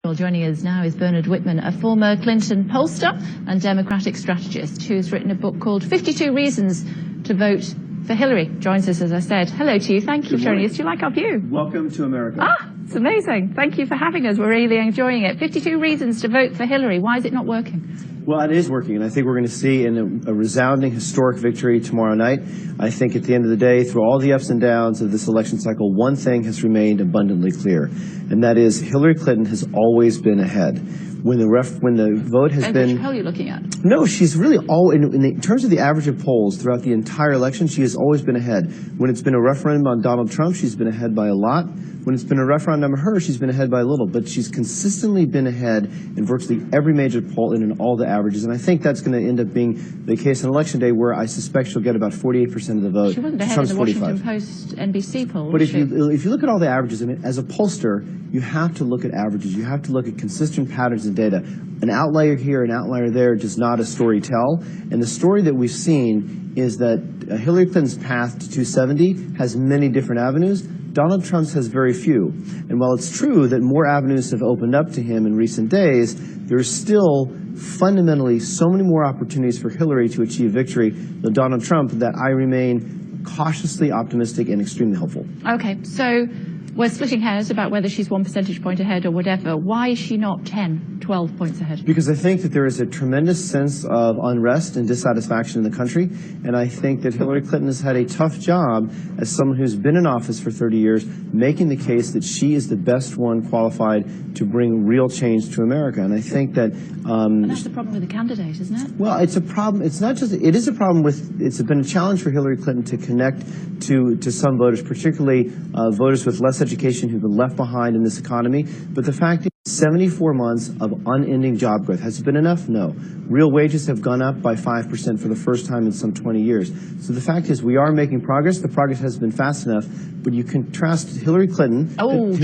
Well, joining us now is Bernard Whitman, a former Clinton pollster and Democratic strategist who's written a book called 52 Reasons to Vote for Hillary. Joins us, as I said. Hello to you. Thank you for joining us. Do you like our view? Welcome to America. It's amazing. Thank you for having us. We're really enjoying it. 52 reasons to vote for Hillary. Why is it not working? Well, it is working, and I think we're going to see a resounding historic victory tomorrow night. I think at the end of the day, through all the ups and downs of this election cycle, one thing has remained abundantly clear, and that is Hillary Clinton has always been ahead. When the vote has been... Which poll are you looking at? No, she's really in terms of the average of polls throughout the entire election, she has always been ahead. When it's been a referendum on Donald Trump, she's been ahead by a lot. When it's been a referendum on her, she's been ahead by a little. But she's consistently been ahead in virtually every major poll and in all the averages. And I think that's going to end up being the case on Election Day, where I suspect she'll get about 48% of the vote. She wasn't ahead in the Washington Post NBC poll. But if you look at all the averages, I mean, as a pollster, you have to look at averages. You have to look at consistent patterns in data. An outlier here, an outlier there does not a story tell. And the story that we've seen is that Hillary Clinton's path to 270 has many different avenues. Donald Trump's has very few. And while it's true that more avenues have opened up to him in recent days, there's still fundamentally so many more opportunities for Hillary to achieve victory than Donald Trump that I remain cautiously optimistic and extremely hopeful. Okay, so we're splitting hairs about whether she's 1 percentage point ahead or whatever. Why is she not 10, 12 points ahead? Because I think that there is a tremendous sense of unrest and dissatisfaction in the country, and I think that Hillary Clinton has had a tough job as someone who's been in office for 30 years, making the case that she is the best one qualified to bring real change to America. And I think that... and that's the problem with the candidate, isn't it? Well, it's a problem. It's not just... It is a problem with... It's been a challenge for Hillary Clinton to connect to some voters, particularly voters with less education who've been left behind in this economy. But the fact is, 74 months of unending job growth. Has it been enough? No. Real wages have gone up by 5% for the first time in some 20 years. So the fact is, we are making progress. The progress hasn't been fast enough. But you contrast Hillary Clinton...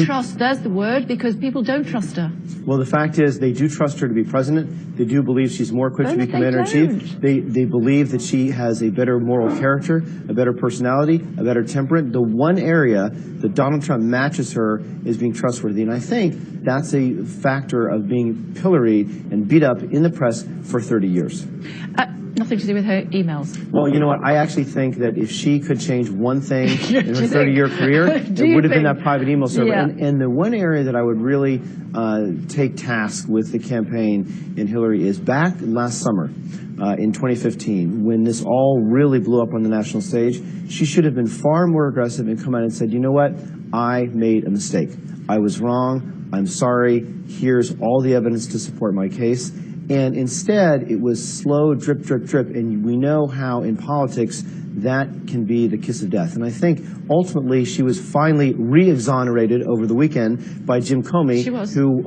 Trust. There's the word, because people don't trust her. Well, the fact is, they do trust her to be president. They do believe she's more equipped to be commander-in-chief. They believe that she has a better moral character, a better personality, a better temperament. The one area that Donald Trump matches her is being trustworthy. And I think that's a factor of being pilloried and beat up in the press for 30 years. Nothing to do with her emails. Well, you know what? I actually think that if she could change one thing in her 30-year career, it would have been that private email server. Yeah. And the one area that I would really take task with the campaign in Hillary is back last summer in 2015, when this all really blew up on the national stage. She should have been far more aggressive and come out and said, you know what? I made a mistake. I was wrong. I'm sorry. Here's all the evidence to support my case. And instead, it was slow, drip, drip, drip. And we know how in politics that can be the kiss of death. And I think ultimately she was finally re-exonerated over the weekend by Jim Comey, who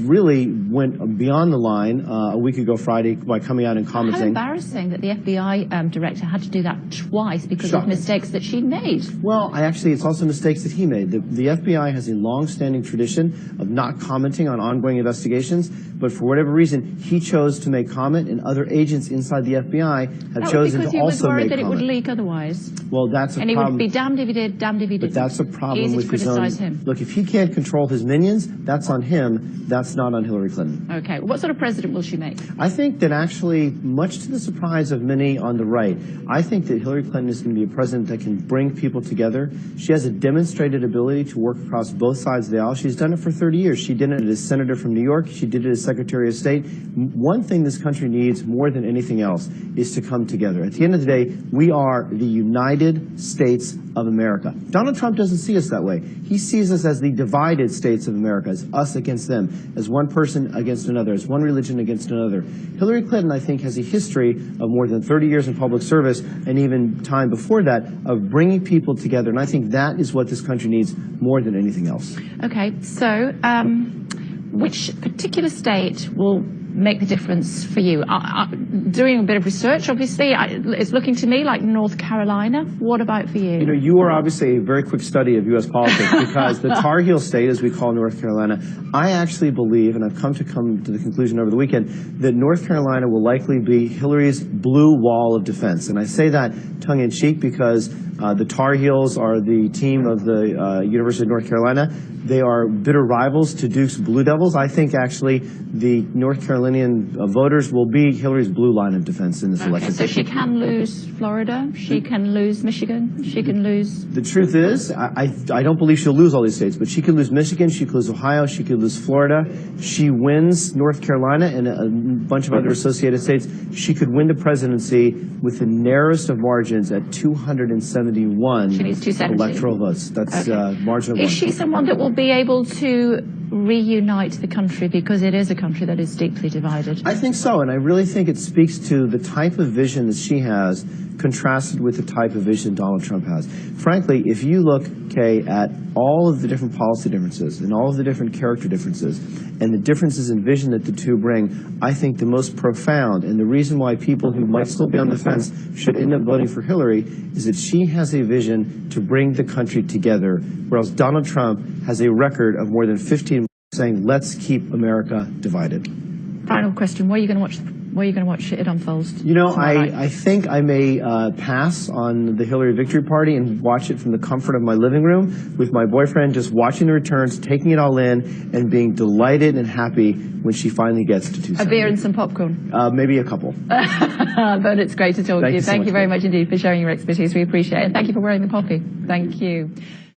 really went beyond the line a week ago Friday by coming out and commenting. How embarrassing that the FBI director had to do that twice because of mistakes that she made. Well, it's also mistakes that he made. The FBI has a long-standing tradition of not commenting on ongoing investigations, but for whatever reason, he chose to make comment, and other agents inside the FBI have chosen to also make comment. Because he was worried that it would leak otherwise. Well, that's a problem. And he would be damned if he did, damned if he didn't. But that's a problem with his own... Easy to criticize him. Look, if he can't control his minions, that's on him. That's not on Hillary Clinton. Okay. What sort of president will she make? I think that actually, much to the surprise of many on the right, I think that Hillary Clinton is going to be a president that can bring people together. She has a demonstrated ability to work across both sides of the aisle. She's done it for 30 years. She did it as senator from New York. She did it as Secretary of State. One thing this country needs more than anything else is to come together. At the end of the day, we are the United States of America. Donald Trump doesn't see us that way. He sees us as the divided states of America, as us against them, as one person against another, as one religion against another. Hillary Clinton, I think, has a history of more than 30 years in public service, and even time before that, of bringing people together. And I think that is what this country needs more than anything else. Okay, so which particular state will make the difference for you? Doing a bit of research, obviously, it's looking to me like North Carolina. What about for you? You know, you are obviously a very quick study of U.S. politics, because the Tar Heel state, as we call North Carolina, I actually believe, and I've come to the conclusion over the weekend, that North Carolina will likely be Hillary's blue wall of defense. And I say that tongue-in-cheek because The Tar Heels are the team of the University of North Carolina. They are bitter rivals to Duke's Blue Devils. I think actually the North Carolinian voters will be Hillary's blue line of defense in this election. So she can lose Florida, she can lose Michigan, she can lose... The truth is, I don't believe she'll lose all these states, but she could lose Michigan, she could lose Ohio, she could lose Florida. She wins North Carolina and a bunch of other associated states. She could win the presidency with the narrowest of margins at 271 she needs 270 electoral votes. That's margin of one. Is she someone that will be able to reunite the country, because it is a country that is deeply divided? I think so, and I really think it speaks to the type of vision that she has contrasted with the type of vision Donald Trump has. Frankly, if you look, Kay, at all of the different policy differences and all of the different character differences and the differences in vision that the two bring, I think the most profound and the reason why people who might still be on the fence should end up voting for Hillary is that she has a vision to bring the country together, whereas Donald Trump has a record of more than 15 saying, let's keep America divided. Final question, where are you going to watch? Where are you going to watch it unfold? You know, I think I may pass on the Hillary victory party and watch it from the comfort of my living room with my boyfriend, just watching the returns, taking it all in, and being delighted and happy when she finally gets to 270. A beer and some popcorn? Maybe a couple. But it's great to talk to you. Thank you very much indeed for sharing your expertise. We appreciate it. And thank you for wearing the poppy. Thank you.